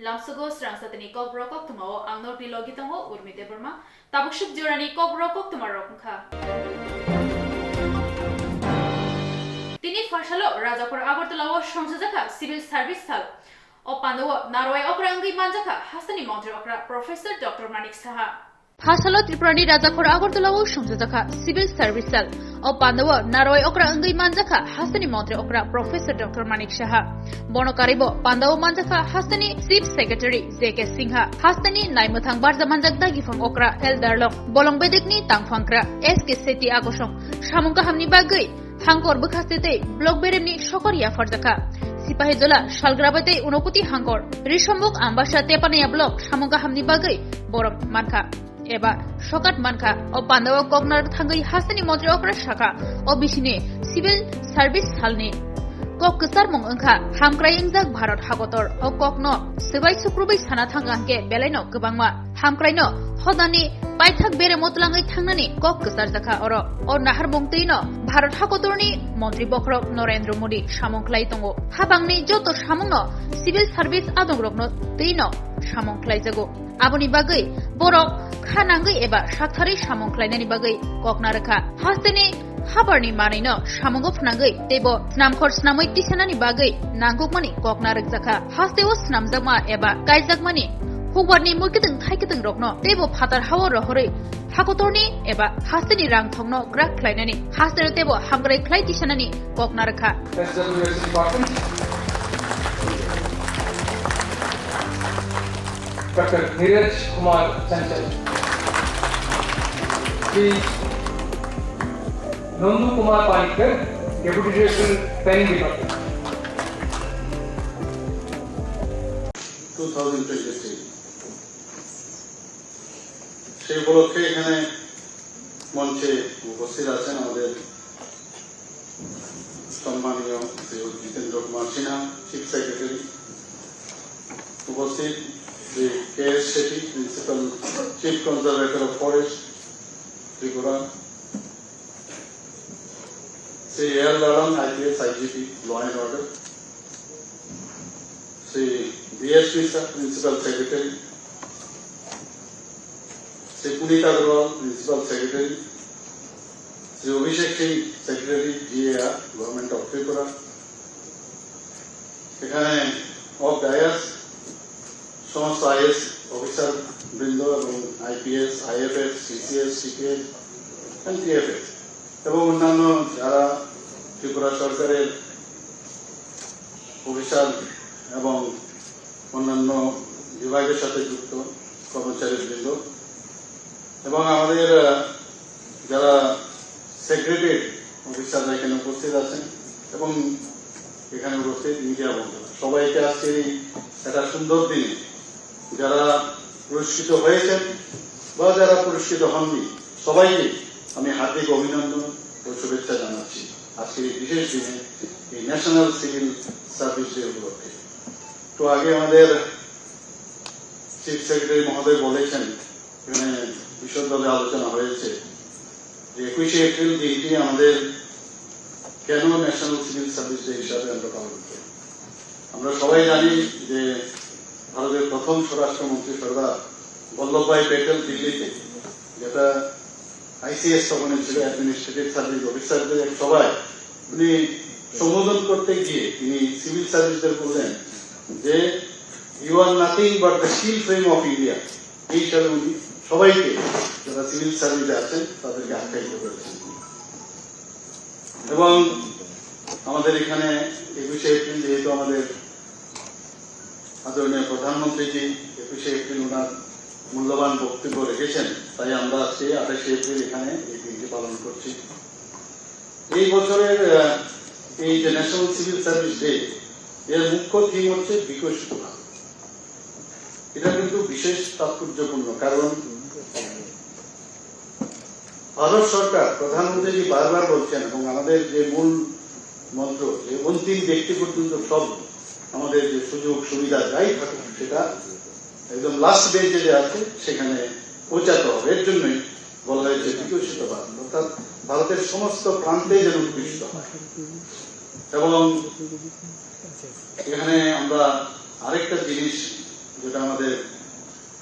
Lamsugo Swrangchati Kokborok Koktwma ang Norpi Logitongo Urmi Deborma Tabushuk Jorani Kokborok Koktwma Rokha Tini Fashalo Rajapur Agartala Swrangchati Civil Service Hall O Pandawa Narway Okrangi Manjaka Hasani Montri Okra Professor Dr. Manik Saha Hasalo Tripurani Rajakur Agartala Swrangchati Civil Service Hall O Pandawa Narway Okrangi Manjaka Hasani Montri Okra Professor Dr. Manik Saha Bonokaribo Pandawa Manjaka Hasani Chief Secretary J.K. Singha Hasani Naimuthang Barza Manjakda Gifang Okra Eldarlong Bolong Bedekni Tangfangkra S.K. Seti Agosong Shamungka Hamni Bagai Hangkor Bukhastete Blok Beremni Shokoria Farjaka Sipahijola Shalgrabate Unokuti Hangkor Rishambuk Ambasha Tepanaya Blok Shamungka Hamni Bagai Borok Manka Eba Shokat Manka O Pandawa Koknar Thangai Hasani Montri Okra Shaka O Bishine Civil Service Halni Kok kesar mengengka hamkrai ingjak Bharat hagotor o kokno sebai sukrubai sana thangangke belaino gobangma hamkraino hodani paithak bere motlangai thangnani kok kesar jaka oro o nahar bongteino Bharat hagotorni mantri bokrok Narendra Modi samongklai tongo habangni joto samungno civil service adongrokno teino samongklai jago aboni bagai borok khanangai eba sakthari samongklainani bagai kokna rakha hasteni Habarni Marino, Shamongo Frangai, Debo, Snamkor Snamoi Tisanani Bagai, Nangokmani, Koknarik Zaka, Hasteo Snamzama Eba, Gaizakmani, Hubarni Mukitan Taikatan Rokno, Debo Patar Hawa Rohori, Hakotorni, Eba, Hasteni Rang Tongno, Grak Klainani, Haster Debo, Hamgray Klaitishanani, Koknaraka. SWS Department. Dr. Neeraj Kumar Chanchal. Nandu Kumar Panikar, Deputy Director, Planning Department. 2023 সেই উপলক্ষে এখানে মঞ্চে উপস্থিত আছেন আমাদের সম্মানীয় Shri Jitendra Kumar Sinha chief secretary, উপস্থিত Shri K S. Shetty principal chief conservator of forest Tripura, Sri A.R. Lalan, IPS, IGP, Law and Order, Sri B.S. Mishra, Principal Secretary, Sri Punita Agrawal, Principal Secretary, Sri Abhishek Singh, Secretary, GAR, Government of Tripura, এখানে off dais সমস্ত IAS officer বৃন্দ এবং IPS, IFS, CCS, CPS and TFS এবং অন্যান্য যারা ত্রিপুরা সরকারের officer এবং অন্যান্য বিভাগের সাথে যুক্ত কর্মচারীবৃন্দ এবং আমাদের যারা সেক্রেটারি অফিসাররা এখানে উপস্থিত আছেন এবং এখানে উপস্থিত মিডিয়া বন্ধুরা, সবাইকে আজকের এই একটা সুন্দর দিনে যারা পুরস্কৃত হয়েছেন বা যারা পুরস্কৃত হননি সবাইকে আমি হার্দিক অভিনন্দন ও শুভেচ্ছা জানাচ্ছি আজকের এই বিশেষ দিনে, এই ন্যাশনাল সিভিল সার্ভিস ডে উপলক্ষে। তো আগে আমাদের চিফ সেক্রেটারি মহোদয় বলেছেন, এখানে বিশদভাবে আলোচনা হয়েছে যে 21শে এপ্রিল দিনটি আমাদের কেন ন্যাশনাল সিভিল সার্ভিস ডে হিসাবে আমরা পালন করি। আমরা সবাই জানি যে ভারতের প্রথম স্বরাষ্ট্রমন্ত্রী সর্দার বল্লভভাই প্যাটেল দিল্লিতে, যেটা আইসিএস তখন ছিল অ্যাডমিনিস্ট্রেটিভ সার্ভিস অফিসারদের এক সভায় উনি সম্বোধন করতে গিয়ে তিনি সিভিল সার্ভিসদের বললেন যে you are nothing but the steel frame of India. এই হিসাবে উনি সবাইকে যারা সিভিল সার্ভিসে আছেন তাদেরকে আখ্যায়িত করেছেন। এবং আমাদের এখানে 21শে এপ্রিল যেহেতু আমাদের আদরণীয় প্রধানমন্ত্রীজি 21শে এপ্রিল ওনার মূল্যবান বক্তব্য রেখেছেন, তাই আমরা আজকে 28শে এপ্রিল এখানে এই দিনটি পালন করছি। এই বছরের এই যে ন্যাশনাল সিভিল সার্ভিস ডে, এর মুখ্য থিম হচ্ছে বিকশিত ভারত। এটা কিন্তু বিশেষ তাৎপর্যপূর্ণ, কারণ ভারত সরকার প্রধানমন্ত্রী বারবার বলছেন এবং আমাদের যে মূল মন্ত্র যে অন্তিম ব্যক্তি পর্যন্ত সব আমাদের যে সুযোগ সুবিধা যাই থাকুক সেটা একদম লাস্ট বেঞ্চে যে আছে সেখানে পৌঁছাতে হবে। এর জন্যই বলা হয়েছে বিকশিত ভারত, অর্থাৎ ভারতের সমস্ত প্রান্তে যেন উৎকৃষ্ট হয়। এবং এখানে আমরা আরেকটা জিনিস যেটা আমাদের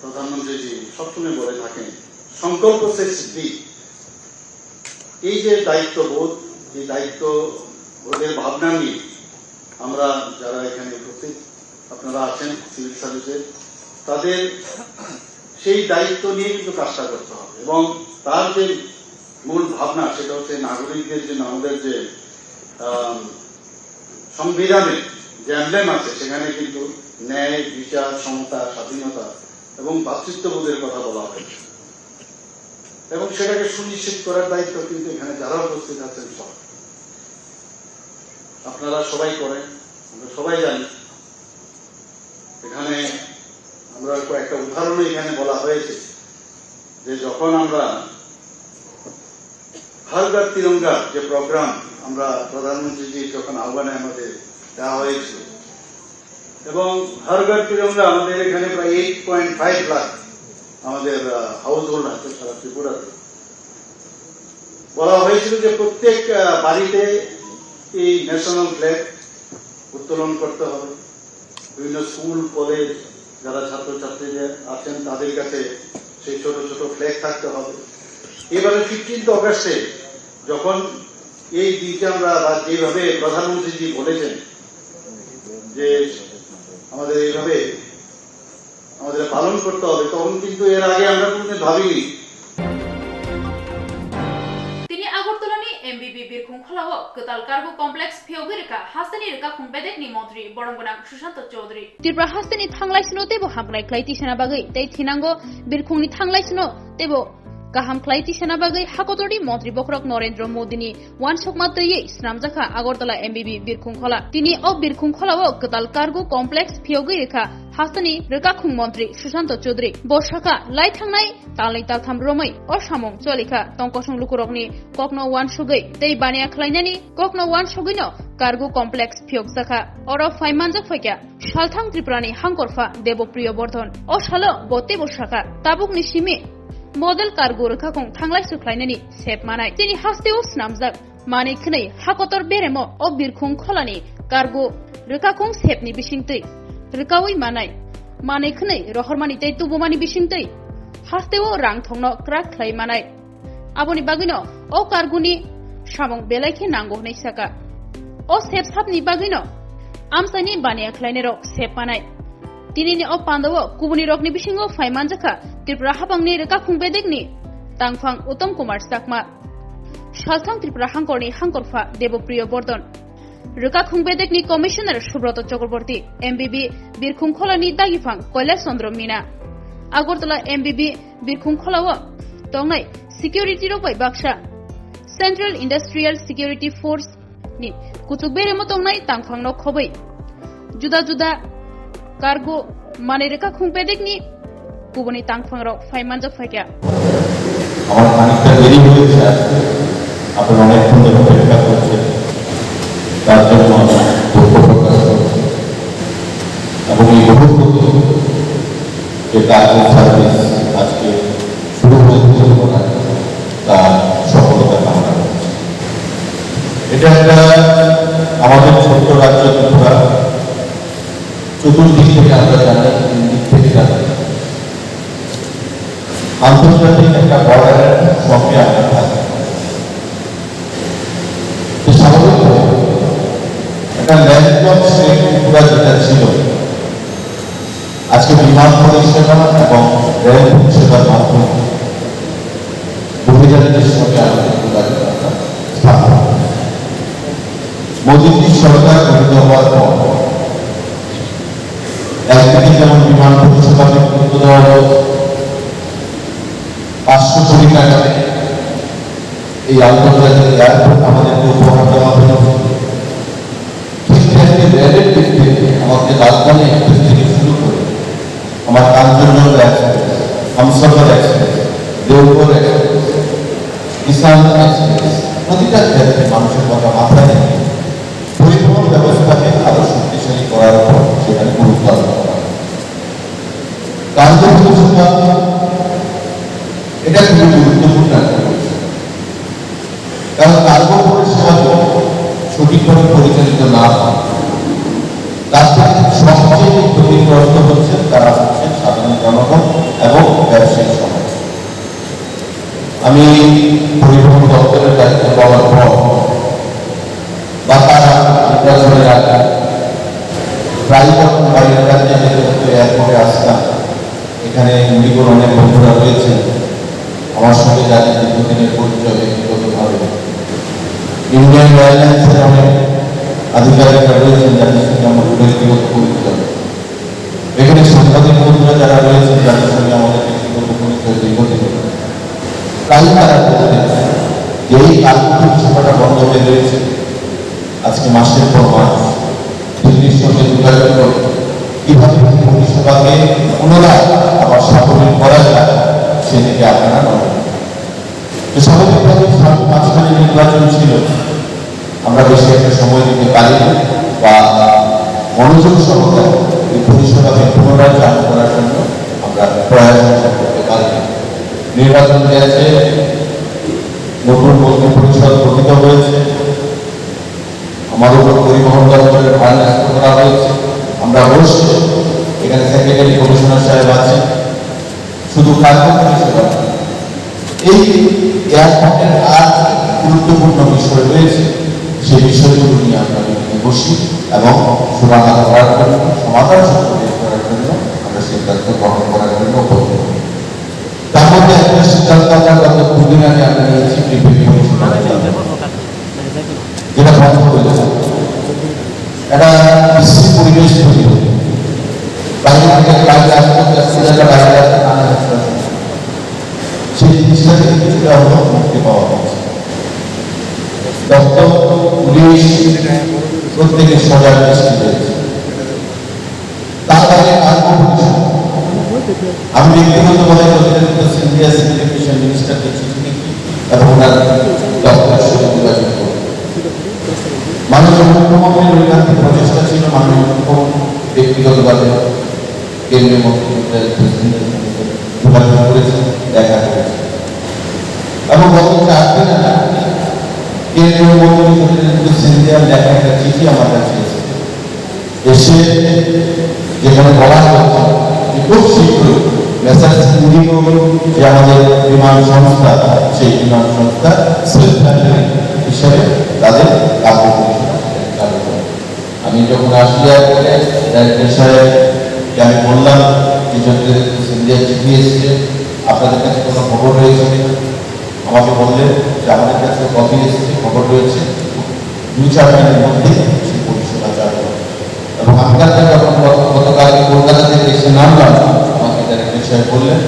প্রধানমন্ত্রীজি সবসময় বলে থাকেন, সংকল্প সে সিদ্ধি। এই যে দায়িত্ববোধ, এই দায়িত্ববোধের ভাবনা নিয়ে আমরা যারা এখানে উপস্থিত আপনারা আছেন সিভিল সার্ভিসে, তাদের সেই দায়িত্ব নিয়ে কিন্তু কাজটা করতে হবে। এবং তার যে মূল ভাবনা সেটা হচ্ছে নাগরিকদের জন্য আমাদের যে সংবিধানে যে এমব্লেম আছে সেখানে কিন্তু ন্যায়, বিচার, সমতা, স্বাধীনতা এবং ভ্রাতৃত্ববোধের কথা বলা হয়েছে। এবং সেটাকে সুনিশ্চিত করার দায়িত্ব কিন্তু এখানে যারা উপস্থিত আছেন সব আপনারা সবাই করেন, আমরা সবাই জানি। এখানে আমরা কয়েকটা উদাহরণ এখানে বলা হয়েছে যে যখন আমরা হর ঘর তিরঙ্গা যে প্রোগ্রাম আমরা প্রধানমন্ত্রীজি যখন আহ্বানে আমাদের দেওয়া হয়েছিল, এবং হর ঘর তিরঙ্গা আমাদের এখানে প্রায় 8.5 লাখ আমাদের হাউস হোল্ড আছে সারা ত্রিপুরাতে। বলা হয়েছিল যে প্রত্যেক বাড়িতে এই ন্যাশনাল ফ্ল্যাগ উত্তোলন করতে হবে। বিভিন্ন স্কুল, কলেজ যারা ছাত্রছাত্রীদের আছেন তাদের কাছে সেই ছোট ছোট ফ্ল্যাগ থাকতে হবে। এবারে 15 অগাস্টে যখন এই দিনটা আমরা বা যেভাবে প্রধানমন্ত্রীজি বলেছেন যে আমাদের এইভাবে আমাদের পালন করতে হবে, তখন কিন্তু এর আগে আমরা কোনোদিন ভাবিনি। তিনি আগরতলানি এমবিবি বিরখুং খলাও কতাল কার্গো কমপ্লেক্স ফিওগিরকা হাসনি রেকা খুংবেদেকনি মন্ত্রী বরংগনাং সুশান্ত চৌধুরী ত্রিপুরা হাসনি থাংলাইসনো তেবো হামলাই ক্লাইতি সেনাবাগৈ তাই থিনাঙ্গো বিরখুংনি থাংলাইসনো তেবো गाहाम क्लाइति सेनाबागै हाकतरी मन्त्री बखरक नरेन्द्र मोदीनि वानसकमा तैयै स्नामजाखा आगरतला एमबिबि बिरखुंखला तिनि अ बिरखुंखलाव कताल कार्गो कमप्लेक्स फियोगै रेखा हासनि रेखाखुं मन्त्री सुशांत चौधरी बसाखा लाई थांनाय तालनै तालथाम रोमै अ सामं चलिखा तंकसं लुकुरकनि कक्न वानसगै तै बानिया खलायनानि कक्न वानसगैनो कार्गो कमप्लेक्स फियोगजाखा अर फाइमानजाक फाइका सालथां त्रिपुरानि हांकरफा देवप्रिय बर्धन अ सालो बते बसाखा ताबुकनि सिमि मडेल कार्गो रेखाखौ थांलाय सुख्लायनायनि सेप मानाय तिनि हास्तेव स्नामजाक मानै खनै हाकतर बेरेमो अ बिरखुं खलानि कार्गो रेखाखौ सेपनि बिसिंतै रेखावै मानाय मानै खनै रहरमानि तै तुबुमानि बिसिंतै हास्तेव रां थंनो क्राक ख्लाय मानाय आबनि बागैनो अ कार्गोनि सामं बेलायखे नांगौ नै साका अ सेप सापनि बागैनो आमसानि बानिया ख्लायनेरो सेप मानाय तिनिनि अ पान्दव कुबुनि रकनि बिसिङो फाइमानजाखा त्रिपुरा हाबांनि रेखा खुंबेदेकनि तांफां उत्तम कुमार साकमा सालथां त्रिपुरा हांकरनि हांकरफा देवप्रिय बर्धन रेखा खुंबेदेकनि कमिशनार सुब्रत चक्रवर्ती एमबिबि बिरखुंखलानि दागिफां कैलाश चंद्र मीना आगरतला एमबिबि बिरखुंखलाव तंनाय सिकिउरिटि रबाय बाक्सा सेंट्रल इंडस्ट्रियल सिकिउरिटि फोर्स नि कुचुकबेरेमो तंनाय तांफांनो खबै जुदा जुदा कार्गो माने रेखा खुंबेदेकनि गुबुननि तांफांराव फाइमानजाक फाइका আমার খানিকটা দেরি হয়েছে আজকে, আপনারা অনেকক্ষণ ধরে অপেক্ষা করছেন, তার জন্য দুঃখ প্রকাশ করছি। এবং এই মুহূর্তে যে কার্গো সার্ভিস আজকে শুরু হয়েছে তার সফলতা কামনা করছি। এটা একটা আমাদের ছোট্ট রাজ্য ত্রিপুরা, চতুর্দিক থেকে আমরা জানি, তিন দিক থেকে জানি, আন্তর্জাতিক একটা বর্ডারের সঙ্গে আমরা থাকি। স্বাভাবিকভাবে একটা ল্যান্ডলক স্টেট ত্রিপুরা যেটা ছিল, আজকে বিমান পরিষেবা এবং রেল পরিষেবার মাধ্যমে বহিরাজ্যের সঙ্গে আমাদের যোগাযোগটা স্থাপন। মোদীজির সরকার গঠিত হওয়ার পর একদিকে যেমন বিমান পরিষেবাকে গুরুত্ব দেওয়া হল, 500 কোটি টাকাতে এই আন্তর্জাতিক এয়ারপোর্ট আমাদেরকে উপহার দেওয়া হল। ঠিক তেমনি রেলের দিক থেকে আমাদের রাজধানী এক্সপ্রেস থেকে শুরু করে আমার Kanchenjunga express, Humsafar express, Deoghar express, Kisan express, প্রতিটা ক্ষেত্রে মানুষের কথা মাথায় রেখে পরিবহন ব্যবস্থাকে আরো শক্তিশালী করার উপর সেখানে গুরুত্ব আরোপ করা। কার্গো পরিষেবা এটা খুবই গুরুত্বপূর্ণ একটা বিষয়, কারণ কার্গো পরিষেবা সঠিকভাবে পরিচালিত না হয় তার সবচেয়ে ক্ষতিগ্রস্ত হচ্ছে তারা আমি পরিবহন দপ্তরের দায়িত্ব পাওয়ার পর বা তারা নির্বাচনের আগে প্রায় যখন বাইরের রাজ্যে যেতে হতো এয়ারপোর্টে আসতাম, এখানে উনিগুলো অনেক বন্ধুরা রয়েছেন আমার সঙ্গে যাদের দীর্ঘদিনের পরিচয় ব্যক্তিগতভাবে। ইন্ডিয়ান এয়ারলাইন্সের অনেক আধিকারিকরা রয়েছেন যাদের সঙ্গে আমার ব্যক্তিগত পরিচয়। এখানে সাংবাদিক বন্ধুরা যারা রয়েছেন যাদের সঙ্গে আমাদের ব্যক্তিগত পরিচয় দীর্ঘদিনের, প্রায় তারা বলতেন যে এই কার্যক্রম সেবাটা বন্ধ হয়ে রয়েছে। আজকে মাসের পর মাস দিল্লির সঙ্গে যোগাযোগ করে কিভাবে পরিষেবাকে পুনরায় আবার সাফল্য করা যায় সেদিকে আপনারা নজর দিন। তো স্বাভাবিকভাবে মাঝখানে নির্বাচন ছিল, আমরা বেশি একটা সময় দিতে পারিনি বা মনোযোগ সহকারে এই পরিষেবাকে পুনরায় চালু করার জন্য আমরা প্রয়াস করতে পারিনি। নির্বাচন হয়েছে, নতুন মন্ত্রী পরিষদ গঠিত হয়েছে, আমাদের উপর পরিবহন দপ্তরের ভার ন্যস্ত করা হয়েছে। আমরা বসে এখানে সেক্রেটারি কমিশনার সাহেব আছেন, শুধু কার্যক্রম পরিষেবা এই এয়ারপোর্টের আর গুরুত্বপূর্ণ বিষয় রয়েছে, সেই বিষয়গুলো নিয়ে আমরা বসি এবং সমাধান করার জন্য, সমাধান বের করার জন্য আমরা সিদ্ধান্ত গ্রহণ করার জন্য বলব। তার মধ্যে একটা সিদ্ধান্ত আমরা গত দুদিন আগে আমরা নিয়েছি, যেটা বন্ধ হয়েছে। একটা বিশ্রী পরিবেশ তৈরি হবে, বাইরে থেকে বাইরে আসতে বাইরে আসতে নানা সেই জিনিসটা থেকে কিছুটা হলেও মুক্তি পাওয়া যাচ্ছে। দপ্তর পুলিশ প্রত্যেকের সজাগ দৃষ্টি রয়েছে। তার বাইরে আমি ব্যক্তিগতভাবে সিনিয়র এডুকেশন মিনিস্টারকে চিঠি লিখি এবং ওনার দপ্তরের সঙ্গে যোগাযোগ করি। মাননীয় মুখ্যমন্ত্রীর ঐকান্তিক প্রচেষ্টা ছিল, মাননীয় মুখ্যমন্ত্রী ব্যক্তিগতভাবে কেন্দ্রীয় মন্ত্রীদের যোগাযোগ করেছেন, দেখা করেছেন এবং গত 4 দিন আগে কেন্দ্রীয় মন্ত্রী সিন্ধিয়ার লেখা একটা চিঠি আমার কাছে এসে যেখানে বলা হচ্ছে যে খুব শীঘ্রই মেসার্স ইন্ডিগো যে আমাদের বিমান সংস্থা, সেই বিমান সংস্থা সেলফ হিসেবে তাদের কার্য পরিষেবা চালু করে। আমি যখন আসি এয়ারপোর্টে ডাইরেক্টর সাহেবকে আমি বললাম যে যদি সিন্ধিয়ার চিঠি এসেছে, আপনাদের কাছে কোনো খবর রয়েছে কিনা? আমাকে বললেন যে আমাদের কাছে কপি এসেছে, খবর রয়েছে, 2-4 দিনের মধ্যে সেই পরিষেবা চালু হবে। এবং আমি কাছে যখন গতকালকে কলকাতা থেকে এসে নামলাম, আমাকে ডাইরেক্টর সাহেব বললেন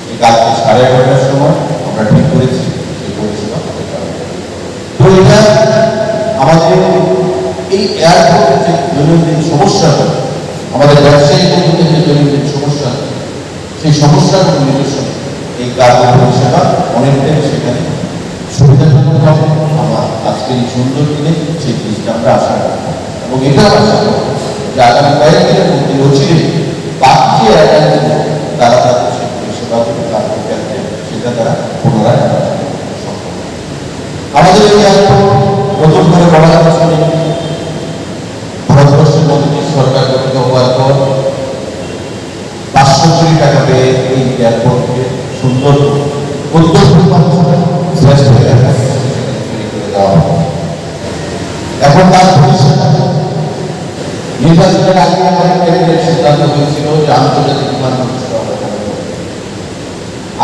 যে কালকে 11:30টার সময় আমরা ঠিক করেছি সেই পরিষেবা হবে। তো এটা আমাদের এই এয়ারপোর্টের যে দৈনন্দিন সমস্যা, আমাদের ব্যবসায়ী বন্ধুদের যে দৈনন্দিন সমস্যা, সেই সমস্যাগুলো নিরসন এই কার্য পরিষেবা অনেকটাই সেখানে সুবিধাজনক হবে। আমার আজকের এই সুন্দর দিনে সেই জিনিসটা আমরা আশা করব এবং এটাও আশা করব যে আগামী কয়েকদিনের মধ্যে অচিরে বাকি যে এয়ারলাইন তারা তাদের সেই পরিষেবাগুলো কার্যক্রমে সেটা তারা পুনরায় সম্ভব। আমাদের এই এয়ারপোর্ট নতুন করে বলা হচ্ছে ভারতবর্ষের মধ্যে সরকার গঠিত হওয়ার পর 500 কোটি টাকা পেয়ে এই এয়ারপোর্টকে সুন্দর শ্রেষ্ঠ এখন তার ভবিষ্যৎ নির্বাচনের আগে আমাদের সিদ্ধান্ত হয়েছিল যে আন্তর্জাতিক বিমান পরিষেবা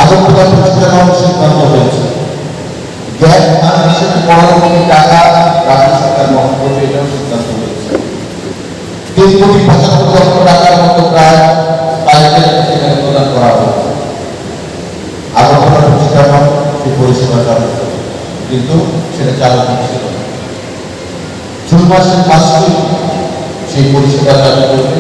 আগরতলা প্রতিষ্ঠা করার সিদ্ধান্ত হয়েছে। গ্যাস ফান্ড হিসেবে 15 কোটি টাকা রাজ্য সরকার বহন করবে, এটাও সিদ্ধান্ত হয়েছে। 3,75 লক্ষ টাকার মতো প্রায় সেখানে প্রদান করা হয়েছে। আগরতলা প্রতিষ্ঠা সেই পরিষেবা চালু করবে, কিন্তু সেটা চালু হচ্ছিল না। জুন মাসের 5 তারিখ সেই পরিষেবা চালু করবে।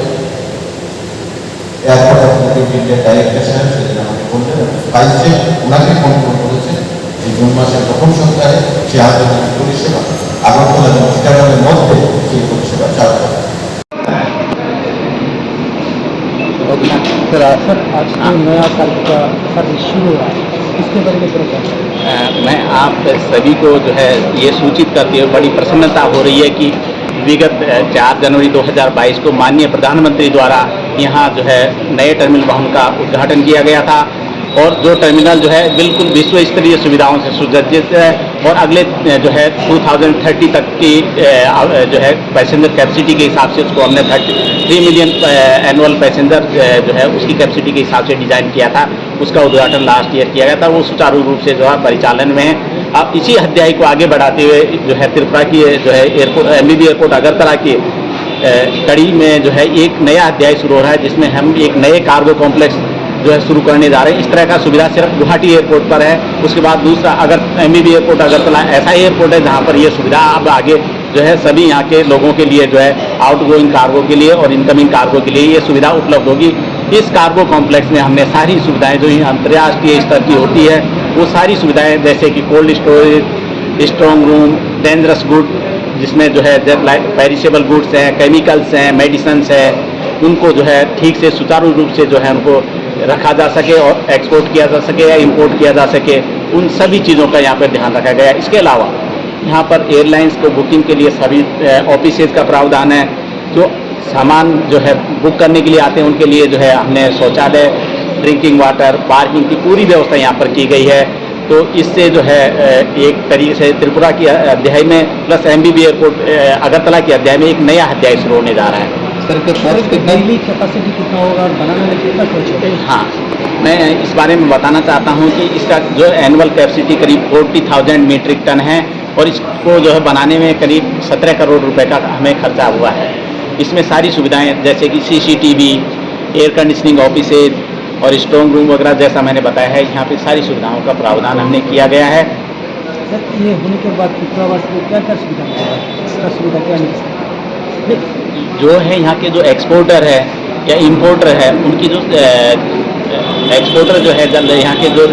এয়ারপোর্ট অথরিটি ইন্ডিয়ার ডাইরেক্টর সাহেব সেদিন আমাকে বললেন, ভাইসে ওনাকে ফোন করেছে যে জুন মাসের প্রথম সপ্তাহে সেই আন্তর্জাতিক পরিষেবা আগরতলা এবং চিটাগাংয়ের মধ্যে সেই পরিষেবা চালু হবে। सर आज नया साल का सर्विस शुरू हुआ है, इसके बारे में क्या? मैं आप सभी को जो है ये सूचित करते हुए बड़ी प्रसन्नता हो रही है कि विगत 4 जनवरी 2022 को माननीय प्रधानमंत्री द्वारा यहाँ जो है नए टर्मिनल भवन का उद्घाटन किया गया था और जो टर्मिनल जो है बिल्कुल विश्व स्तरीय सुविधाओं से सुसज्जित है और अगले जो है 2030 तक की जो है पैसेंजर कैपेसिटी के हिसाब से उसको हमने 3 मिलियन एनुअल पैसेंजर जो है उसकी कैपेसिटी के हिसाब से डिज़ाइन किया था। उसका उद्घाटन लास्ट ईयर किया गया था। वो सुचारू रूप से जो है परिचालन में है। अब इसी अध्याय को आगे बढ़ाते हुए जो है त्रिपुरा की जो है एयरपोर्ट MBB एयरपोर्ट अगरतला की कड़ी में जो है एक नया अध्याय शुरू हो रहा है, जिसमें हम एक नए कार्गो कॉम्प्लेक्स जो है शुरू करने जा रहे हैं। इस तरह का सुविधा सिर्फ गुवाहाटी एयरपोर्ट पर है। उसके बाद दूसरा अगर MBB एयरपोर्ट अगरतला ऐसा एयरपोर्ट है जहां पर ये सुविधा अब आगे जो है सभी यहाँ के लोगों के लिए जो है आउटगोइंग कार्गो के लिए और इनकमिंग कार्गो के लिए ये सुविधा उपलब्ध होगी। इस कार्गो कॉम्प्लेक्स में हमने सारी सुविधाएं जो अंतर्राष्ट्रीय स्तर की होती है वो सारी सुविधाएं जैसे कि cold storage, strong room, dangerous good जिसमें जो है पेरिशेबल गुड्स हैं, केमिकल्स हैं, मेडिसिन्स हैं, उनको जो है ठीक से सुचारू रूप से जो है उनको रखा जा सके और एक्सपोर्ट किया जा सके या इंपोर्ट किया जा सके, उन सभी चीज़ों का यहाँ पर ध्यान रखा गया है। इसके अलावा यहाँ पर एयरलाइंस को बुकिंग के लिए सभी ऑफिसेज का प्रावधान है। जो सामान जो है बुक करने के लिए आते हैं उनके लिए जो है हमने शौचालय, ड्रिंकिंग वाटर, पार्किंग की पूरी व्यवस्था यहाँ पर की गई है। तो इससे जो है एक तरीके से त्रिपुरा की अध्याय में प्लस MBB एयरपोर्ट अगरतला की अध्याय में एक नया अध्याय शुरू होने जा रहा है। सर डेली कैपेसिटी कितना होगा और बनाने में कितना खर्च होगा? हाँ, मैं इस बारे में बताना चाहता हूँ कि इसका जो एनुअल कैपेसिटी करीब 40,000 मीट्रिक टन है और इसको जो है बनाने में करीब 17 करोड़ रुपए का हमें खर्चा हुआ है। इसमें सारी सुविधाएं जैसे कि CCTV, एयर कंडीशनिंग ऑफिसेज और स्ट्रॉन्ग रूम वगैरह जैसा मैंने बताया है, यहाँ पे सारी सुविधाओं का प्रावधान हमने किया गया है। सर ये होने के बाद त्रिपुरावासी को क्या क्या सुविधा मिलेगा? इसका सुविधा क्या मिल सकता है? जो है यहाँ के जो एक्सपोर्टर है या इम्पोर्टर है उनकी जो एक्सपोर्टर जो है यहाँ के जो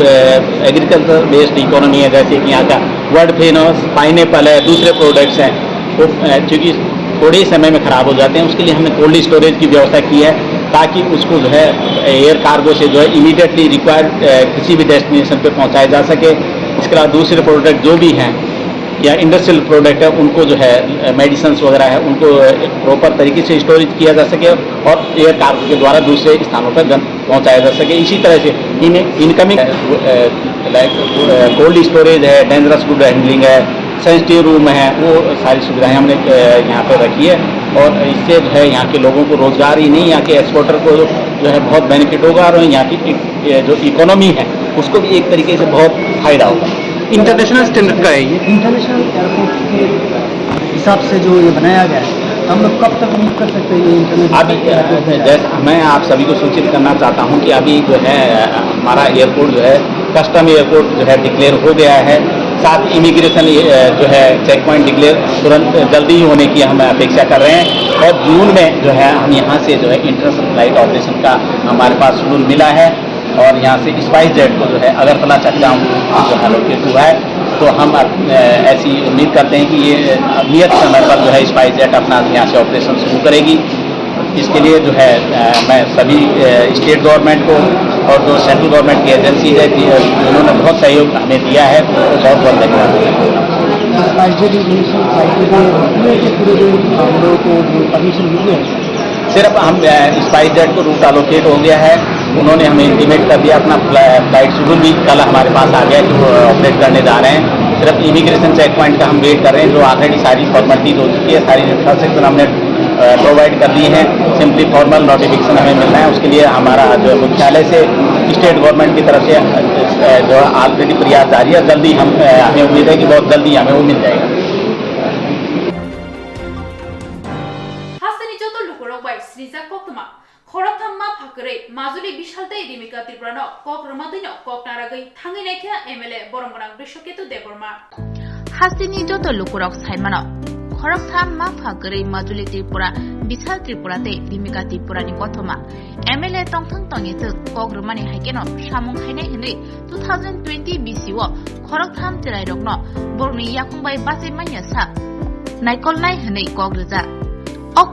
एग्रीकल्चर बेस्ड इकोनॉमी है, जैसे कि यहाँ का वर्ड फेमस पाइनएप्पल है, दूसरे प्रोडक्ट्स हैं, वो चूँकि थोड़े ही समय में ख़राब हो जाते हैं, उसके लिए हमने कोल्ड स्टोरेज की व्यवस्था की है ताकि उसको जो है एयर कार्गो से जो है इमीडिएटली रिक्वायर्ड किसी भी डेस्टिनेशन पे पहुंचाया जा सके। इसके अलावा दूसरे प्रोडक्ट जो भी हैं या इंडस्ट्रियल प्रोडक्ट है उनको जो है मेडिसिन्स वगैरह है उनको प्रॉपर तरीके से स्टोरेज किया जा सके और एयर कार्गो के द्वारा दूसरे स्थानों पर पहुंचाया जा सके। इसी तरह से इनकमिंग कोल्ड स्टोरेज है, डेंजरस गुड हैंडलिंग है, सेंसिटिव रूम है, वो सारी सुविधाएं हमने यहाँ पर रखी है और इससे जो है यहाँ के लोगों को रोजगार ही नहीं, यहाँ के एक्सपोर्टर को जो है बहुत बेनिफिट होगा और यहाँ की जो इकोनॉमी है उसको भी एक तरीके से बहुत फायदा होगा। इंटरनेशनल स्टैंडर्ड का है ये। इंटरनेशनल एयरपोर्ट के हिसाब से जो ये बनाया गया है, हम लोग कब तक उम्मीद कर सकते हैं ये इंटरनेशनल? अभी जैसे मैं आप सभी को सूचित करना चाहता हूँ कि अभी जो है हमारा एयरपोर्ट जो है कस्टम एयरपोर्ट जो है डिक्लेयर हो गया है। साथ इमिग्रेशन जो है चेक पॉइंट डिक्लेयर तुरंत जल्दी ही होने की हम अपेक्षा कर रहे हैं और जून में जो है हम यहाँ से जो है इंटरनेशनल फ्लाइट ऑपरेशन का हमारे पास शेड्यूल मिला है और यहाँ से स्पाइसजेट को जो है अगरतला चक्का जो एलोकेट हुआ है। तो हम ऐसी उम्मीद करते हैं कि ये नियत समय पर जो है स्पाइसजेट अपना यहाँ से ऑपरेशन शुरू करेगी। इसके लिए जो है मैं सभी स्टेट गवर्नमेंट को और जो सेंट्रल गवर्नमेंट की एजेंसीज है उन्होंने बहुत सहयोग हमें दिया है, तो बहुत बहुत धन्यवाद। सिर्फ हम स्पाइसजेट को रूट एलोकेट हो गया है, उन्होंने हमें इंटीमेट कर दिया, अपना फ्लाइट शेड्यूल भी कल हमारे पास आ गया कि वो ऑपरेट करने जा रहे हैं। सिर्फ इमिग्रेशन चेक पॉइंट का हम वेट कर रहे हैं, जो ऑलरेडी सारी फॉर्मेलिटीज हो चुकी है, सारी इंफ्रास्ट्रक्चर हमने प्रोवाइड कर दी है। सिंपली फॉर्मल नोटिफिकेशन हमें मिलना है, उसके लिए हमारा जो मुख्यालय से स्टेट गवर्नमेंट की तरफ से जो ऑलरेडी प्रयास जारी है। जल्दी हमें उम्मीद है कि बहुत जल्दी हमें वो मिल जाएगा। हासनी जोतो लुकुरक बाय श्रीजा कोक्तमा खरकथाममा फाकरै माजुलि बिशालताय रिमिका त्रिपुरानो कोकरमादैनो कोकनारागै थांगै नायखा MLA बरमगोनां बिश्वकेतु देबर्मा हासनी जोतो लुकुरक साइनमानो खरकथाममा फाकरै माजुलि त्रिपुरा बिशाल त्रिपुराते रिमिका त्रिपुरानि कोक्तमा MLA तंथं तंगिसो कोकरमानि हाइकेनो सामुं हाइनाय हिनै 2020 BCO खरकथाम तिरायरकनो बरनि याखुंबाय बासै मान्यासा नायकलनाय हिनै कोकरजा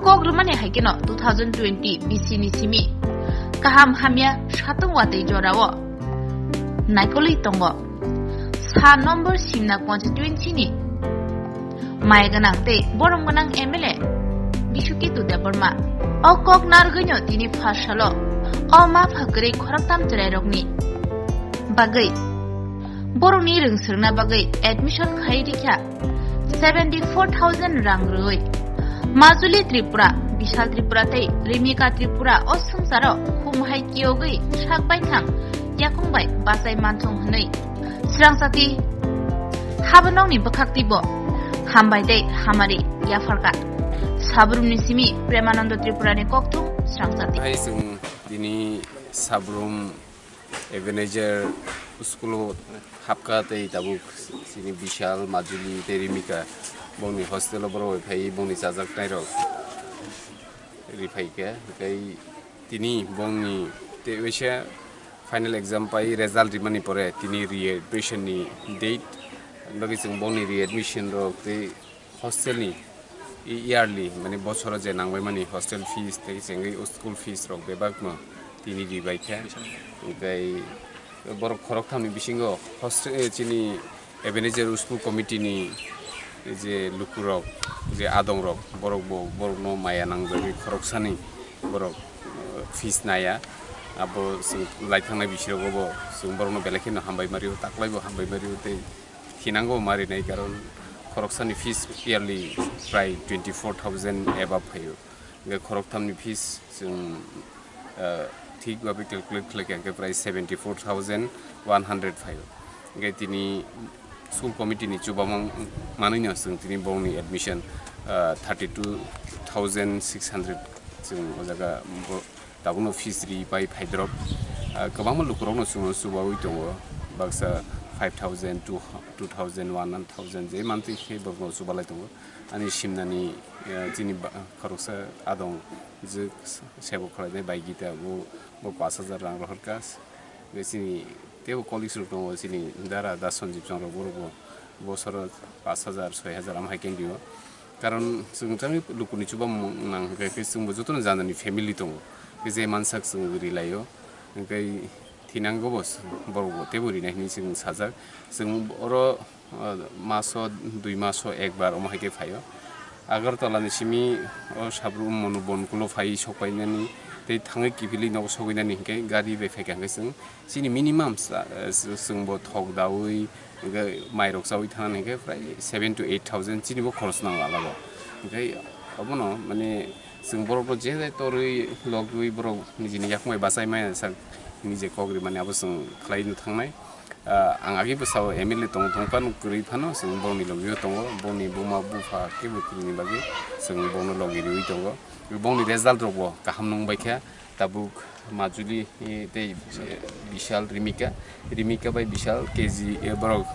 कोकरमानि हाइकेनो 2020 BC नि सिमि kaham hamya shatong watei jorao naikoli tongo sa number simna constituency ni maiganang te borom ganang MLA Bishukitu Deborma o kok narganyo tini phashalo o ma phakre khoraktam chrairokni bagui boroni rungsirna bagui admission khairikha 74,000 rang roi Majuli Tripura Bishal Tripura tei Rimika Tripura o sungsaro khumhai kiogui sakbai thang yakungbai basai manthong hnei Swrangchati habanongni bakhaktibo hambai dei hamari yafarka Sabrumni simi Premanando Tripurani Koktwma Swrangchati Hai sung dini Sabrum Ebenezer School Hapka tei tabuk sini Bishal Majuli tei Rimika bongni hostel boro phai bongni chajak nai rok rifai ke kai tini bongni te wesha final exam pai result rimani pore tini readmission ni date bagi sing bongni readmission rok te hostel ni yearly mane bochoro je nangbai mani hostel fees te singai school fees rok bebak mo tini ribai ke kai bor khorok thamni bisingo hostel chini Ebenezer School Committee ni যে লুকুরক যে আদংরক বরক বরনো মায়া নাংজাগি খরকসানি বরক ফিস নায়া আবো লাইথাंनाय बिसोरखौबो जों बरनो बेलेखिनो हामबाय Mario ताकलायबो हामबाय Mario ते हिनांगौ मारिनाय कारण खरकसानि फिस yearly प्राय 24,000 एबाब फैयो बे खरकथामनि फिस जों ठीक भाबे क्यालकुलेट खालामनाय प्राय 74,100 फैयो गे तिनि School committee ni chuba manai na sung tini bongni admission 32,600 sung ojaga tabuno fees ri pai phaidrop kabang lukurok no sung suba ui tongo baksa 5,000 to 2,000 1,000 je manti khe bogno suba lai tongo ani simnani tini kharoksa adong je sebo khalai bai gita bo 5,000 rang rohkas besini तेव college रुक दङ सिनि दारा दा सन्जीब चंद्र बरबो बसर 5,000 6,000 आम हाइकेन दियो कारण जों थांनि लुकुनि चुबा नां गायफे जोंबो जतन जाननि फेमिलि दङ बे जे मानसाक जों रिलायो ओंखाय थिनांगौ बस बरबो तेव रिनायनि जों साजाक जों अर मासो 2 मासो एक बार आम हाइके फायो आगरतलानि सिमि साब्रुम मनबनकुलो फाइ सपायनानि ते थाङै किफिलि नग सगैनानि हिंके गारि बेफायखांगे जों सिनि मिनिमाम जोंबो थक दावै माइरक जावै थानानै हिंके प्राय 7 to 8,000 चिनिबो खरस नाङा लाबो ओंखाय अबनो माने जों बरबो जे तरै लगै बर निजिनि याखमाय बासाय माय सा निजे कग्रि माने आबो जों खलायनो थांनाय आं आगे बोसाव एमएलए तंपान गरै फानो जों बरनि लगियो दङ बरनि बुमा बुफा केबो किनि बागै जों बरनो लगिरि दङ बंनि रेजाल्ट रबो गाहाम नंबायखा ताबुक माजुलि ते बिशाल रिमिका बाय बिशाल केजी बरक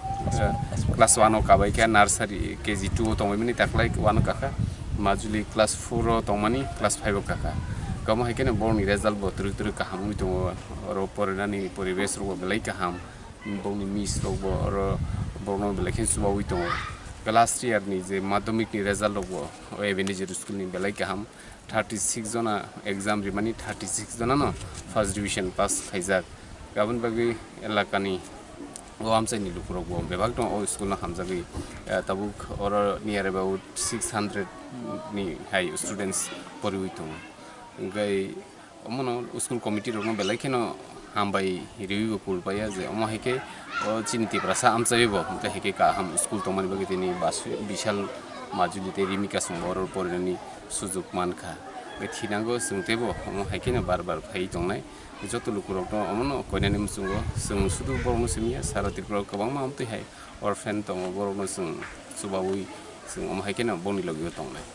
क्लास 1 काबायखा नार्सारि केजी 2 तंबायमनि ताखलाय 1 काखा माजुलि क्लास 4 तंमानि क्लास 5 काखा गम हायकेन बरनि रेजाल्ट बो तुरु गाहाम दङ र परिनानि परिबेस रबो बेलाय गाहाम बंनि मिस रबो र बरनो बेलायखिन सुबावै दङ last year ni je madhyamik ni result rok Ebenezer School ni belai kaham 36 jona exam rimani 36 jona no first division pass khaijak gabon bagi elakani o amsai ni lukurok bo bebak dong o school na hamjagi tabuk or near about 600 ni high students poriwi tong ngai omono school committee rok no belai kheno hambai review kul paya je omo heke o chinti prasa amchaibo te heke ka ham school tomani bagi tini bishal majuli te rimika sombor porani sujug mankha be thinango sungtebo omo heke na bar phai tongnai joto lukurok no omono koinani musungo sung sudu borno simia sarati pro kabang ma amti hai orphan tong borno sung subawi sung omo heke na boni logi tongnai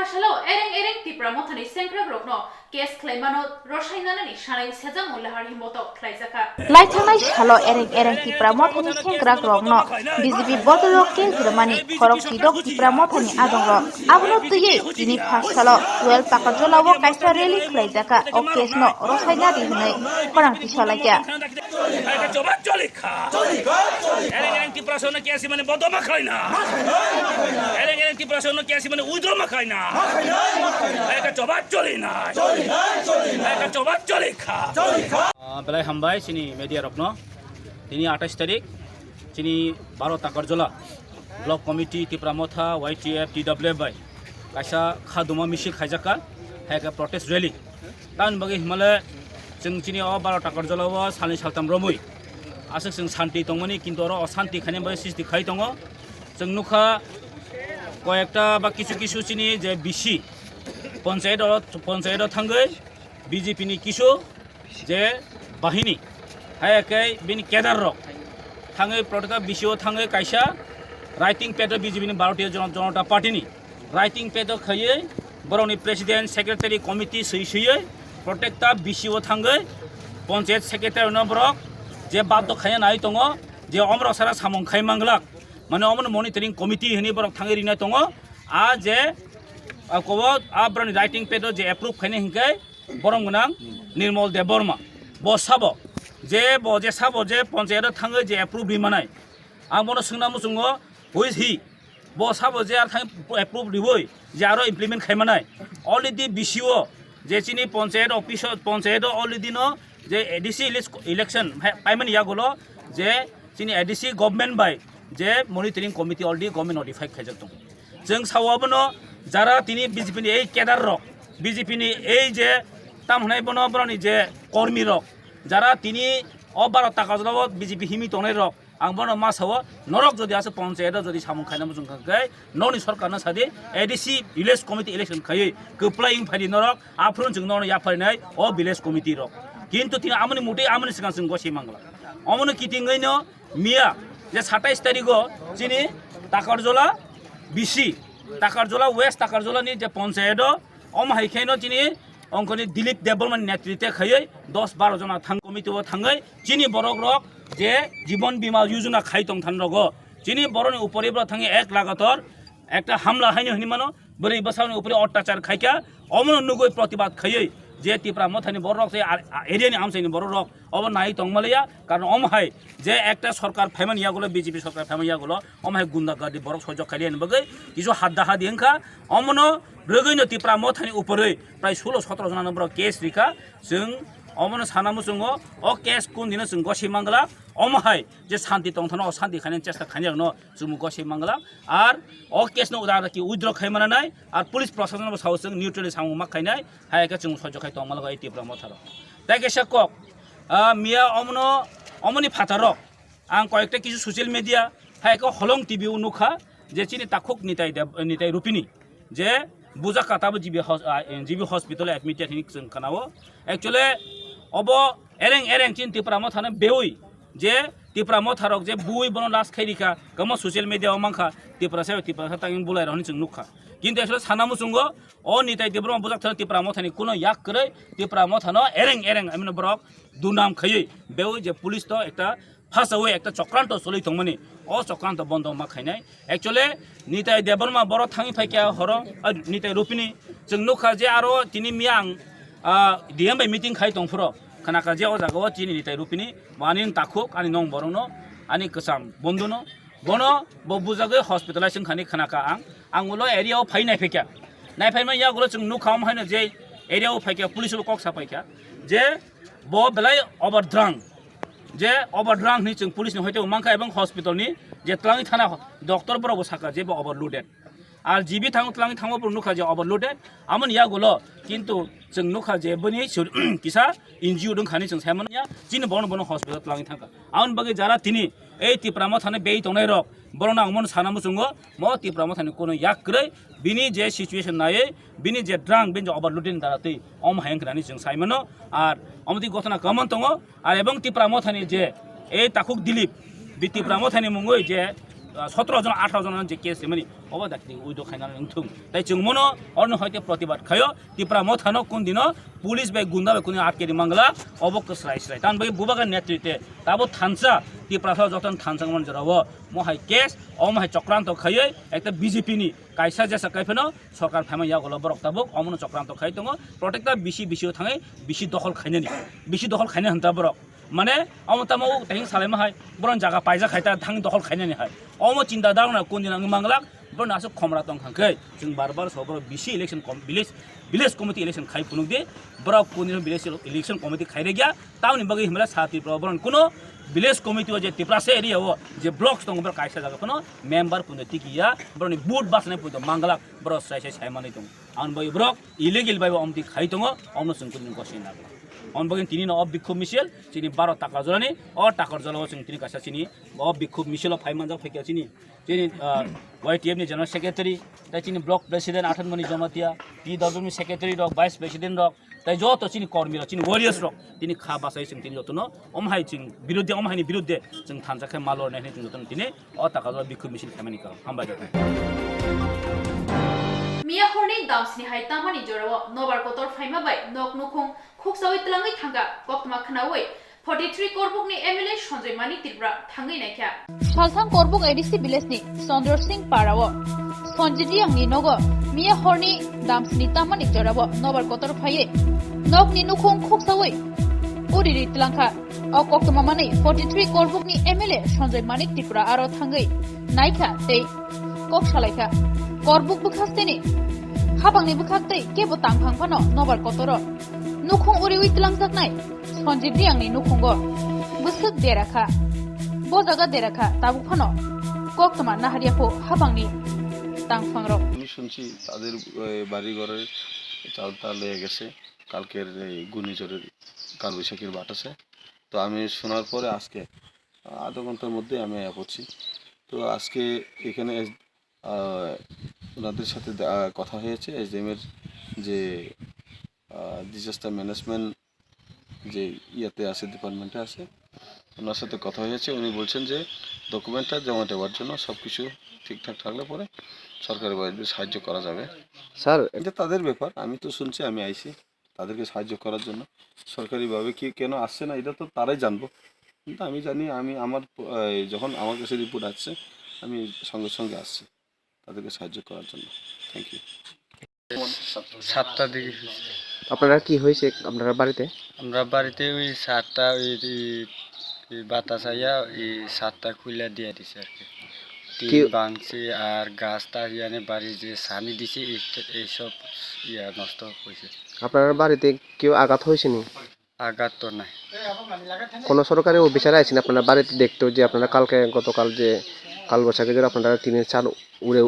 Fasalo ereng tipra mothani senkra grokno case claimano roshainanani shanai sejang ulahar himoto khlaijaka Laithanai shalo ereng tipra mothani senkra grokno BJP bodolo case ramani khorok tidok tipra mothani adongro abno tuye tini fasalo 12 pakajolawo kaisa rally khlaijaka o case no roshainani hinai korang tisalaiya coba colikha ereng tipra sono case mane bodoma khlaina ereng tipra sono case mane uidro ma khlaina belai hambai sini media rokno ini 28 tarik sini 12 takarjola block committee tipramotha YTF TW by kaisa khaduma misil khaijaka haika protest rally tan bagi himale जों चिनि 12 टाकार जलाव सालनि सालताम रमै आसक जों शान्ति दंमोन किन्तु अशान्ति खायनाय सृष्टि खाय दङ जों नुखा कयेकटा बा किछु किछु चिनि जे बिसि पन्चायत थांगै बीजेपी नि किछु जे बाहिनी हायकै बिनि केदार रक थांगै प्रटेक्टा बिसिओ थांगै कायसा राइटिं पेड बीजेपी नि भारतीय जनता पार्टी नि राइटिं पेड खयै बरनि प्रेसिडेंट सेक्रेटारि कमिटि सैयै प्रटेक्टा बिसिओ थांगै पन्चायत सेक्रेटारि नब्रक जे बाद्य खाय नाय दङ जे अमरक सारा सामं खाय मांगलाक माने अमन मनिटरिं कमिटि हनि बरक थांगै रिना दङ आ जे कब आब्रनि राइटिं पेड जे एप्रुव खायने हिंकै बरम गोनां निर्मल देव बर्मा बसाबो जे साबो जे पन्चायत थांगै जे एप्रुव बिमानाय आं बनो सोंनामु जोङो हुइज हि बसाबो जे आरो थां एप्रुव रिबै जे आरो इमप्लिमेन्ट खायमानाय अलरेडि बिसिओ जे चिनि पन्चायत अफिस पन्चायत अलरेडि न जे ADC election पाइमन यागोलो J Chini ADC government by J monitoring committee already government notify खायजाक दं जों सावाबनो जारा तिनि बीजेपी नि ए केदार रक बीजेपी नि ए जे तामहनाय बनो बरनि जे कर्मी रक जारा तिनि 12 टाका जलाव बीजेपी हिमि तंनाय रक आं बनो मासाव नरक जदि आसे पन्चायत जदि सामं खायनामु जों खाय ननि सरकारना सादि एडिसि विलेज कमिटि इलेक्शन खायै गोप्लाइं फायदि नरक आफ्रुन जों ननि याफायनाय अ विलेज कमिटि रक किन्तु तिनि आमनि मुटे आमनि सिगां जों गसि मांगला अमनो किटिङैनो मिया जे 27 तारिखो चिनि टाकारजला बिसि टाकारजला वेस्ट टाकारजला नि जे पन्चायत अम हाइखायनो चिनि अंकनि दिलीप देवबर्मान नेतृत्व खायै 10-12 जना थां कमिटिओ थाङै चिनि बरक रक जे जीवन बीमा योजना खाय दं थान रग चिनि बरनि उपरिब्र थाङै 1 लागातर একটা হামলা হাইনি হনি মানো বরে বসাউনি উপরে অত্যাচার খাইকা অমন নুগৈ প্রতিবাদ খাইयै যে তিপ্রা মথানি বড় রক এরিয়ানি আমসাইনি বড় রক অব নাই তংমালিয়া কারণ অমহাই যে একটা সরকার ফেমানিয়া গুলো বিজেপি সরকার ফেমানিয়া গুলো অমহাই গুন্ডাগার্দি বড় সহ্য খাইলেন বগৈ কিছু হাদ্দা হাদি হংখা অমন রগৈনো তিপ্রা মথানি উপরে প্রায় 16-17 জন নম্বর কেস রিখা जों अमन सानामु जोङो अ केस कुन दिन जों गसि मांगला अमहाय जे शान्ति तंथन अ शान्ति खायनि चेष्टा खायनि न जों गसि मांगला आर अ केस न उदार कि उद्र खायमानाय आर पुलिस प्रशासन साव जों निउट्रल सामु मा खायनाय हायका जों सह्य खाय तंमाला गाय तिप्रा मथार ताके सकक मिया अमनि फातार आं कयेकटा किछु सोशल मिडिया हायका हलं टिभि नुखा जे चिनि ताखुक निताय रुपिनि जे बुजा काताबो जीबी हस्पिटल एडमिटेड हिनि जों खानावो एक्चुअली अब एरें चिन तिप्रा मथाने बेवै जे तिप्रा मथारक जे बुई बनो लास खैरिका गम सोशल मिडिया मांखा तिप्रा तांगिं बुलाय रहनि जों नुखा किन्तु एक्चुअली सानामु जोंगो अ निताय तिप्रा बुजा थाना तिप्रा मथानि कुनो याक करे तिप्रा मथानो एरें आमिनो ब्रक दुनाम खयै बेवै जे पुलिस तो एकटा फार्स्ट अवे एक चक्रांत चलि थंमनि अ चक्रांत बन्द मा खायनाय एक्चुअली निताय देबरमा बर थाङि फायका हर निताय रुपिनि जों नुखा जे आरो तिनि मियां डिएम बाय मिटिं खाय दंफरो खानाका जे अ जागाव तिनि निताय रुपिनि बानि ताखुक आनि नं बरनो आनि कसाम बन्दनो बनो बुजागै हस्पिटलाइजेसन खानि खानाका आं उलो एरियाव फायनाय फैका नायफायमा या गुलो जों नुखाम हायनो जे एरियाव फायका पुलिसबो कक्सा फायका जे ब बेलाय ओभारड्रां जे ओभारड्रां नि जों पुलिस नि हयतो मांखा एबं हस्पिटल नि जे तलांगि थाना डॉक्टर बराबो साका जेबो ओभारलोडेड आर जीबी तलांगि थांबो नुखा जे ओभारलोडेड आमन या गुलो किन्तु जों नुखा जे बनि किसा एनजीओ दं खानि जों सायमनिया जिन बन हस्पिटल तलांगि थांका आउन बगे जारा तिनि ए तिप्रामा थाने बेइ तंनाय रक बरना आमन सानामु जोंगो म तिप्रामा थाने कोनो याक्रै बिनि जे सिचुएशन नायै बिनि जे ड्रां बिन जे ओभारलोडेड दारातै अम हायंखरानि जों सायमनो आर अमति गथना कमन दङ आर एबं तिप्रामा थाने जे ए ताकुक दिलीप बि तिप्रामा थाने मुङै जे 17 জন 18 জন जे केस माने अब दाखि उइदो खायनानै नंथुं ताइ जों मनो अन हयते प्रतिबाद खायो तिप्रा मथानो कुन दिन पुलिस बाय गुन्दा बाय कुनि आटकेरि मांगला अबक स्राय तान बाय बुबागा नेतृत्वे ताबो थानसा तिप्रा जतन थानसा मन जराव महाय केस अमहाय चक्रांत खायै एकटा बीजेपी नि कायसा जेसा कायफेनो सरकार फामा या गलो बरक ताबो अमनो चक्रांत खाय दङ प्रटेक्टा बिसिओ थाङै बिसि दखल खायनानि बिसि दखल खायने हन्ता बरक माने अमतामो ताहिं सालायमा हाय बरन जागा पाइजा खायता थां दखल खायनानि हाय अमो चिन्ता दाउना कोन दिन मांगलाक बरन आसो खमरा तंग खांखै जों बार सबर बिसि इलेक्शन विलेज कमिटि इलेक्शन खाय पुनुक दे बरक कोन दिन विलेज इलेक्शन कमिटि खायरे गया ताउनि बगै हिमला साथि प्रबरन कुनो विलेज कमिटि जे तिप्रासे एरिया हो जे ब्लॉक्स दङ बर कायसा जागा कुनो मेम्बर पुनो तिकिया बरनि बुट बासने पुतो मांगलाक बर सायसे सायमानै दङ आउन बगै ब्रक इलिगल बाय अमति खाय दङ अमनो जों कुन गसिन नागला অনবগিন তিনি ন বিক্ষোভ মিছিল চিনি 12 টাকার জলানি ও টাকার জলাও जों তিনি কাছা চিনি বিক্ষোভ মিছিল ফাইমানজাও ফেকিয়া চিনি চিনি YTF ni general secretary তাই চিনি ব্লক প্রেসিডেন্ট আঠানমনি জমাতিয়া PW ni secretary রক ভাইস প্রেসিডেন্ট রক তাই যত চিনি কর্মী রক চিনি ওয়ারিয়ার্স রক তিনি খা বাসাই जों তিনি যতন অমহাই চিং বিরুদ্ধে অমহাইনি বিরুদ্ধে जों থানজাখে মালর নাইনি जों যতন তিনি ও টাকা জলা বিক্ষোভ মিছিল খামানি কা হামবাই যাতে মিয়া হরনি দামসনি হাই তামানি জরাও নবার কতর ফাইমা বাই নক নুখং খুকসাওই তলাঙ্গই থাঙ্গা কক্তমা খনাওই 43 করবুকনি MLA সঞ্জয় মানিক ত্রিপুরা থাঙ্গই নাইখ্যা সালথাং করবুক ADC ভিলেজনি চন্দ্র সিং পারাও সঞ্জিদি আংনি নগ মিয়া হরনি দামসনি তামানি জরাও নবার কতর ফাইয়ে নকনি নুখং খুকসাওই উরিরি তলাঙ্গা ও কক্তমা মানি 43 করবুকনি MLA সঞ্জয় মানিক ত্রিপুরা আরো থাঙ্গই নাইখ্যা তেই kokshalaika korbuk bukhasteni habangni bukhaktai kebo tangphang phano nobar kotoro nukhung uri uitlang jaknai sonjibdi angni nukhungo busuk derakha bojaga derakha tabu phano koktwma nahariapho habangni tangphangro আমি শুনছি তাদের বাড়ি ঘরের চালটা লেগে গেছে কালকের ঘূর্ণিঝড়ের কালবৈশাখীর বাতাসে তো আমি শোনার পরে আজকে আধা ঘন্টার মধ্যে আমি পড়ছি তো আজকে এখানে ওনাদের সাথে কথা হয়েছে এসডিএমের যে ডিজাস্টার ম্যানেজমেন্ট যে ইয়াতে আছে ডিপার্টমেন্টে আছে ওনার সাথে কথা হয়েছে উনি বলছেন যে ডকুমেন্টটা জমা দেওয়ার জন্য সব কিছু ঠিকঠাক থাকলে পরে সরকারি বাড়িতে সাহায্য করা যাবে স্যার এটা তাদের ব্যাপার আমি তো শুনছি আমি আইছি তাদেরকে সাহায্য করার জন্য সরকারিভাবে কি কেন আসছে না এটা তো তারাই জানবো কিন্তু আমি জানি আমি আমার যখন আমার কাছে রিপোর্ট আসছে আমি সঙ্গে সঙ্গে আসছি তাদেরকে সাহায্য করার জন্য থ্যাংক ইউ 7টার দিকে আপনারা কি হয়েছে আপনারা বাড়িতে আমরা বাড়িতে ওই 7টা ওই বাতাস আইয়া এই 7টা খুলে দিয়ে দিছে আর কি বাংছি আর গাছটা ইয়ানে বাড়ি যে সানি দিছে এইসব ইয়া নষ্ট হয়েছে আপনার বাড়িতে কেউ আঘাত হয়েছে নি আঘাত তো নাই কোনো সরকারি অফিসার আছেন আপনারা বাড়িতে দেখতো যে আপনারা কালকে গতকাল যে কালবৈশাখী যে আপনারা টিনের চাল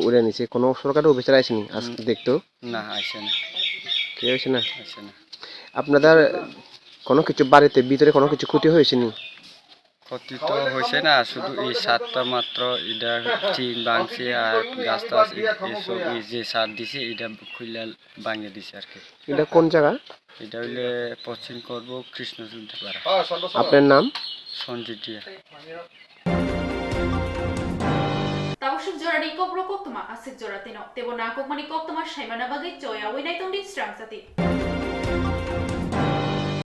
উড়ে নিছে কোনো সরকারি অফিসার আছেনি আজকে দেখতো না আসে না কে আসে না আপনাদের কোনো কিছু বাড়িতে ভিতরে কোনো কিছু ক্ষতি হয়েছে নি ক্ষতি তো হয়েছে না শুধু এই 7টা মাত্র এটা টিন ভাঙছে আর গাছটা এইসব এই যে সার দিছে এটা খুলে ভাঙে দিছে আর কি এটা কোন জায়গা এটা হইলে পশ্চিম করব কৃষ্ণচন্দ্র পাড়া আপনার নাম Sanjit Tawshuk jorani Kokborok Koktwma asik joratino tebo na kokmani Koktwma shaimana bagai joya winai tongdi Swrangchati